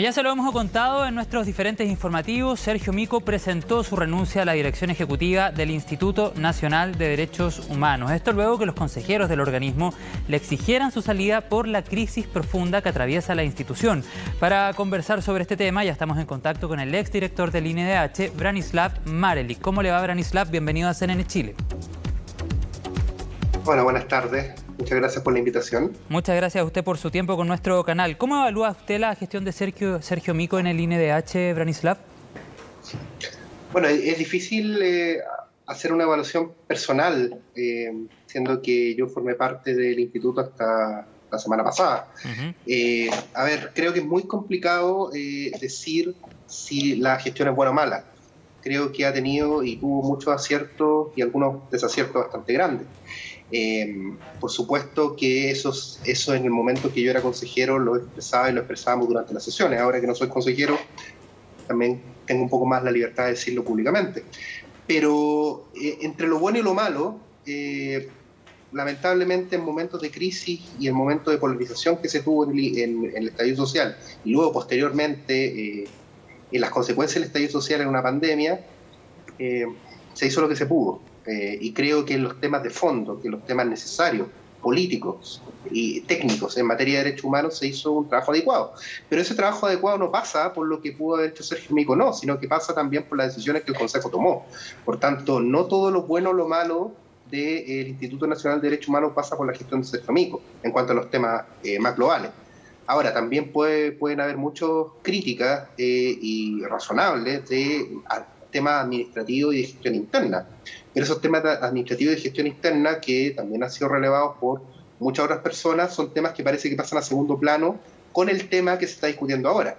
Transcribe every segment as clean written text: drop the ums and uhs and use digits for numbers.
Ya se lo hemos contado en nuestros diferentes informativos. Sergio Mico presentó su renuncia a la dirección ejecutiva del Instituto Nacional de Derechos Humanos. Esto luego que los consejeros del organismo le exigieran su salida por la crisis profunda que atraviesa la institución. Para conversar sobre este tema ya estamos en contacto con el exdirector del INDH, Branislav Marelic. ¿Cómo le va, Branislav? Bienvenido a CNN Chile. Hola, buenas tardes. Muchas gracias por la invitación. Muchas gracias a usted por su tiempo con nuestro canal. ¿Cómo evalúa usted la gestión de Sergio Mico en el INDH, Branislav? Bueno, es difícil hacer una evaluación personal, siendo que yo formé parte del instituto hasta la semana pasada. A ver, creo que es muy complicado decir si la gestión es buena o mala. Creo que ha tenido y tuvo muchos aciertos y algunos desaciertos bastante grandes. Por supuesto que eso en el momento que yo era consejero lo expresaba y lo expresábamos durante las sesiones. Ahora que no soy consejero, también tengo un poco más la libertad de decirlo públicamente. Pero entre lo bueno y lo malo, lamentablemente en momentos de crisis y en momentos de polarización que se tuvo en el estallido social y luego posteriormente en las consecuencias del estallido social en una pandemia, se hizo lo que se pudo. Y creo que en los temas de fondo, que los temas necesarios, políticos y técnicos en materia de derechos humanos, se hizo un trabajo adecuado. Pero ese trabajo adecuado no pasa por lo que pudo haber hecho Sergio Mico, no, sino que pasa también por las decisiones que el Consejo tomó. Por tanto, no todo lo bueno o lo malo del Instituto Nacional de Derechos Humanos pasa por la gestión de Sergio Mico, en cuanto a los temas más globales. Ahora, también pueden haber muchas críticas y razonables de temas administrativos y de gestión interna. Pero esos temas administrativos y de gestión interna, que también han sido relevados por muchas otras personas, son temas que parece que pasan a segundo plano con el tema que se está discutiendo ahora.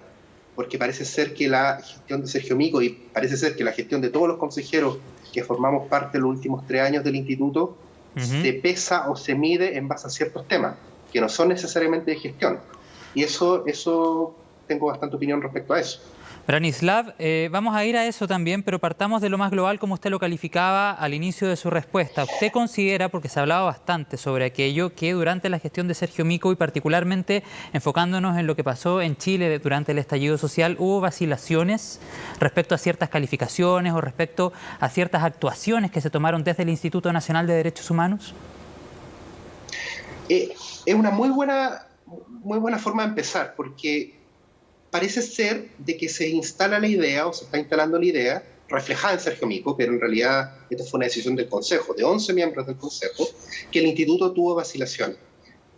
Porque parece ser que la gestión de Sergio Mico y parece ser que la gestión de todos los consejeros que formamos parte de los últimos 3 años del instituto se pesa o se mide en base a ciertos temas que no son necesariamente de gestión. Y eso tengo bastante opinión respecto a eso. Branislav, vamos a ir a eso también, pero partamos de lo más global, como usted lo calificaba al inicio de su respuesta. ¿Usted considera, porque se hablaba bastante sobre aquello, que durante la gestión de Sergio Mico y particularmente enfocándonos en lo que pasó en Chile durante el estallido social, hubo vacilaciones respecto a ciertas calificaciones o respecto a ciertas actuaciones que se tomaron desde el Instituto Nacional de Derechos Humanos? Es una muy buena forma de empezar, porque parece ser de que se instala la idea, o se está instalando la idea, reflejada en Sergio Mico, pero en realidad esta fue una decisión del Consejo, de 11 miembros del Consejo, que el instituto tuvo vacilaciones.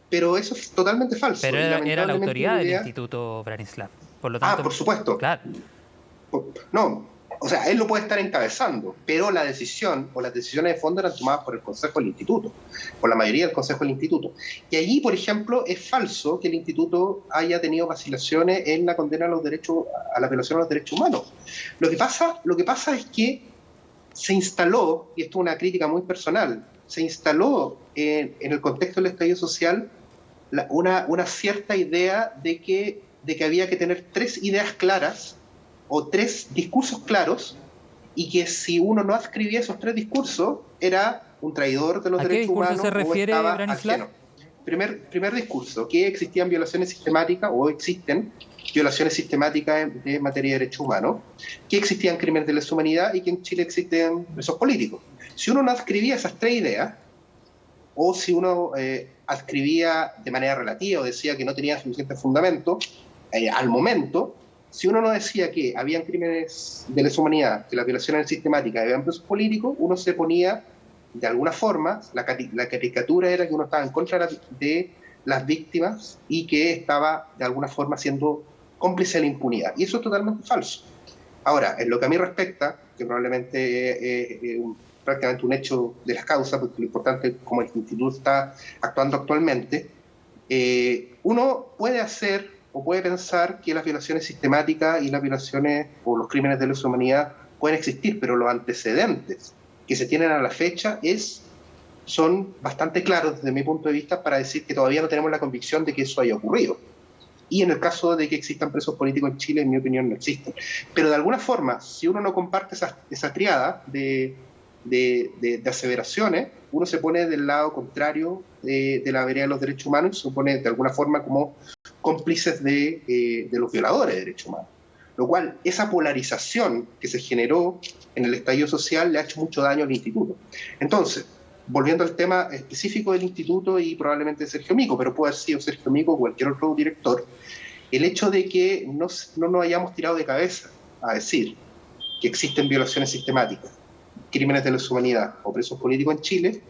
Pero eso es totalmente falso. Pero era la autoridad del instituto, Branislav. Por lo tanto, por supuesto. Claro. No, o sea, él lo puede estar encabezando, pero la decisión o las decisiones de fondo eran tomadas por el Consejo del Instituto, por la mayoría del Consejo del Instituto. Y allí, por ejemplo, es falso que el Instituto haya tenido vacilaciones en la condena a la violación a los derechos humanos. Lo que pasa es que se instaló, y esto es una crítica muy personal, se instaló en el contexto del estallido social una cierta idea de que había que tener 3 ideas claras o 3 discursos claros, y que si uno no adscribía esos 3 discursos, era un traidor de los derechos humanos. ¿A qué discurso se refiere, Branislav? Primer discurso, que existían violaciones sistemáticas, o existen violaciones sistemáticas en materia de derechos humanos, que existían crímenes de lesa humanidad y que en Chile existen presos políticos. Si uno no adscribía esas 3 ideas, o si uno adscribía de manera relativa o decía que no tenía suficiente fundamento, al momento, si uno no decía que habían crímenes de lesa humanidad, que las violaciones eran sistemáticas y habían presos políticos, uno se ponía, de alguna forma, la caricatura era que uno estaba en contra de las víctimas y que estaba, de alguna forma, siendo cómplice de la impunidad. Y eso es totalmente falso. Ahora, en lo que a mí respecta, que probablemente es prácticamente un hecho de las causas, porque lo importante es cómo el instituto está actuando actualmente, uno puede hacer o puede pensar que las violaciones sistemáticas y las violaciones o los crímenes de lesa humanidad pueden existir, pero los antecedentes que se tienen a la fecha son bastante claros desde mi punto de vista para decir que todavía no tenemos la convicción de que eso haya ocurrido. Y en el caso de que existan presos políticos en Chile, en mi opinión, no existen. Pero de alguna forma, si uno no comparte esa triada de aseveraciones, uno se pone del lado contrario de la vereda de los derechos humanos y se pone de alguna forma como cómplices de los violadores de derechos humanos. Lo cual, esa polarización que se generó en el estallido social le ha hecho mucho daño al instituto. Entonces, volviendo al tema específico del instituto y probablemente de Sergio Mico, pero puede haber sido Sergio Mico o cualquier otro director, el hecho de que no nos hayamos tirado de cabeza a decir que existen violaciones sistemáticas, crímenes de lesa humanidad o presos políticos en Chile,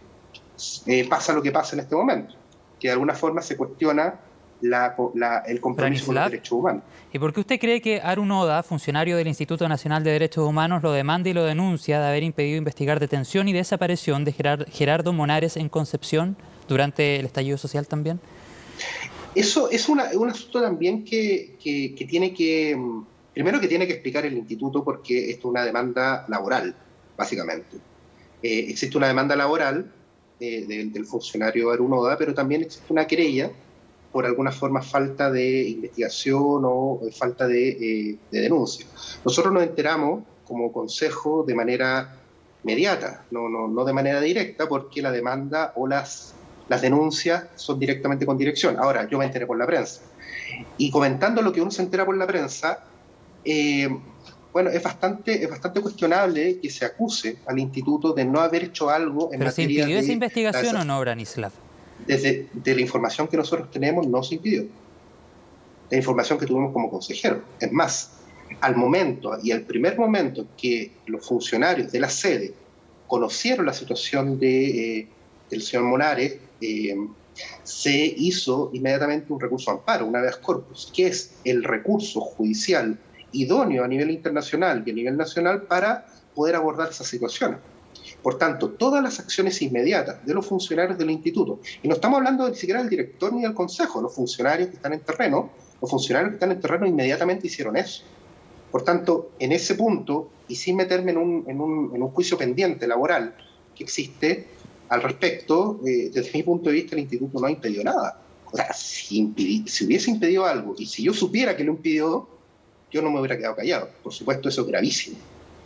pasa lo que pasa en este momento, que de alguna forma se cuestiona el compromiso con los derechos humanos. ¿Y por qué usted cree que Harun Oda, funcionario del Instituto Nacional de Derechos Humanos, lo demanda y lo denuncia de haber impedido investigar detención y desaparición de Gerardo Monares en Concepción durante el estallido social también? Eso es un asunto también que tiene que, primero que tiene que explicar el instituto, porque esto es una demanda laboral, básicamente. Existe una demanda laboral del funcionario Harun Oda, pero también existe una querella por alguna forma falta de investigación o falta de denuncia. Nosotros nos enteramos como consejo de manera inmediata, no de manera directa, porque la demanda o las denuncias son directamente con dirección. Ahora, yo me enteré por la prensa. Y comentando lo que uno se entera por la prensa, bueno, es bastante cuestionable que se acuse al instituto de no haber hecho algo en materia de... ¿Pero se impidió esa investigación o no, Branislav? De la información que nosotros tenemos no se impidió. La información que tuvimos como consejero. Es más, al momento y al primer momento que los funcionarios de la sede conocieron la situación del señor Monares, se hizo inmediatamente un recurso amparo, un habeas corpus, que es el recurso judicial idóneo a nivel internacional y a nivel nacional para poder abordar esas situaciones. Por tanto, todas las acciones inmediatas de los funcionarios del instituto, y no estamos hablando ni siquiera del director ni del consejo, los funcionarios que están en terreno, inmediatamente hicieron eso. Por tanto, en ese punto, y sin meterme en un juicio pendiente laboral que existe al respecto, desde mi punto de vista el instituto no ha impedido nada. O sea, si hubiese impedido algo, y si yo supiera que lo impidió, yo no me hubiera quedado callado. Por supuesto, eso es gravísimo.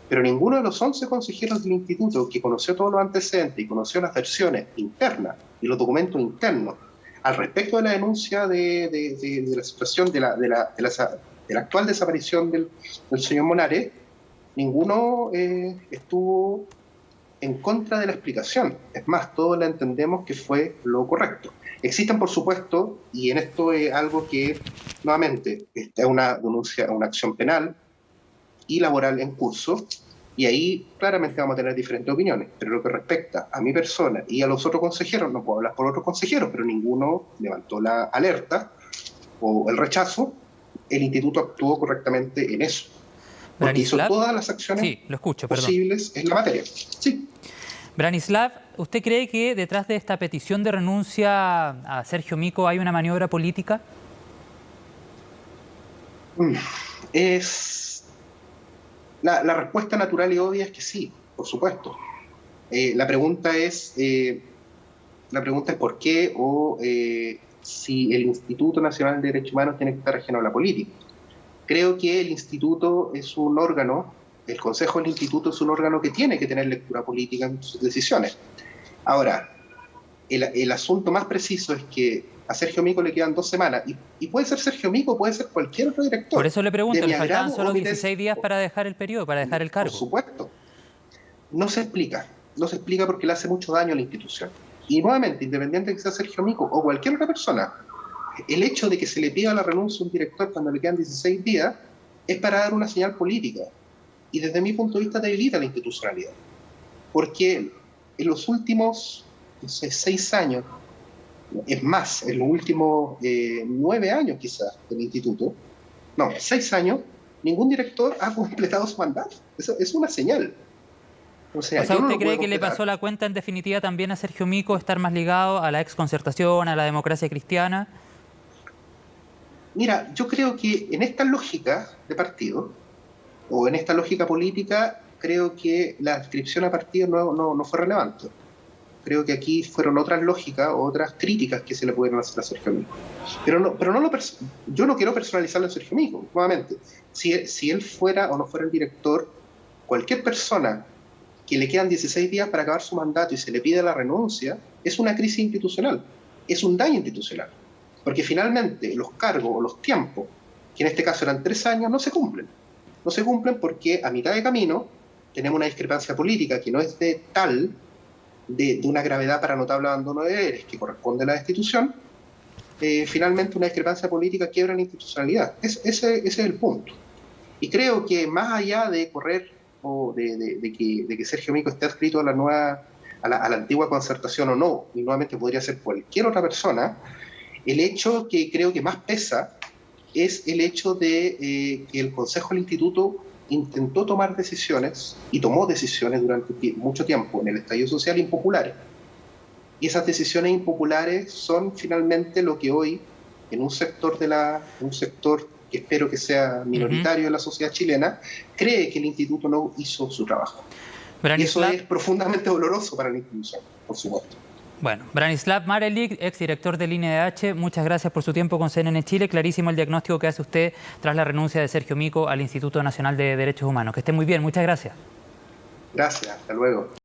Pero ninguno de los 11 consejeros del instituto que conoció todos los antecedentes y conoció las versiones internas y los documentos internos al respecto de la denuncia de la situación de la actual desaparición del señor Monares, ninguno estuvo en contra de la explicación. Es más, todos la entendemos que fue lo correcto. Existen, por supuesto, y en esto es algo que, nuevamente, está una denuncia, una acción penal y laboral en curso, y ahí claramente vamos a tener diferentes opiniones, pero lo que respecta a mi persona y a los otros consejeros, no puedo hablar por otros consejeros, pero ninguno levantó la alerta o el rechazo, el instituto actuó correctamente en eso, porque hizo todas las acciones posibles en la materia. Sí. Branislav, ¿usted cree que detrás de esta petición de renuncia a Sergio Mico hay una maniobra política? La respuesta natural y obvia es que sí, por supuesto. La pregunta es por qué o si el Instituto Nacional de Derechos Humanos tiene que estar ajeno a la política. Creo que el instituto es un órgano, el Consejo del Instituto es un órgano que tiene que tener lectura política en sus decisiones. Ahora, el asunto más preciso es que a Sergio Mico le quedan 2 semanas, y puede ser Sergio Mico, puede ser cualquier otro director. Por eso le pregunto, le faltaban solo 16 días para dejar el periodo, para dejar el cargo. Por supuesto. No se explica porque le hace mucho daño a la institución. Y nuevamente, independiente de que sea Sergio Mico o cualquier otra persona, el hecho de que se le pida la renuncia a un director cuando le quedan 16 días es para dar una señal política. Y desde mi punto de vista debilita la institucionalidad. Porque en los últimos 6 años, es más, en los últimos 9 años quizás del instituto, 6 años, ningún director ha completado su mandato. Eso es una señal. O sea, ¿usted cree que le pasó la cuenta en definitiva también a Sergio Mico estar más ligado a la exconcertación, a la democracia cristiana? Mira, yo creo que en esta lógica de partido, o en esta lógica política, creo que la adscripción a partido no fue relevante. Creo que aquí fueron otras lógicas o otras críticas que se le pudieron hacer a Sergio Mico. Pero yo no quiero personalizarlo en Sergio Mico, nuevamente. Si él fuera o no fuera el director, cualquier persona que le quedan 16 días para acabar su mandato y se le pide la renuncia, es una crisis institucional, es un daño institucional. porque finalmente los cargos o los tiempos, que en este caso eran 3 años, no se cumplen. No se cumplen porque a mitad de camino tenemos una discrepancia política que no es de una gravedad para notable abandono de deberes que corresponde a la destitución. Finalmente una discrepancia política quiebra la institucionalidad. Ese es el punto. Y creo que más allá de correr o de que Sergio Mico esté adscrito a la antigua concertación o no, y nuevamente podría ser cualquier otra persona, el hecho que creo que más pesa es el hecho de que el Consejo del Instituto intentó tomar decisiones y tomó decisiones durante mucho tiempo en el estallido social impopulares. Y esas decisiones impopulares son finalmente lo que hoy, en un sector que espero que sea minoritario en la sociedad chilena, cree que el instituto no hizo su trabajo. Branislav, y eso es profundamente doloroso para la institución, por supuesto. Bueno, Branislav Marelic, exdirector del INDH, muchas gracias por su tiempo con CNN Chile. Clarísimo el diagnóstico que hace usted tras la renuncia de Sergio Mico al Instituto Nacional de Derechos Humanos. Que esté muy bien, muchas gracias. Gracias, hasta luego.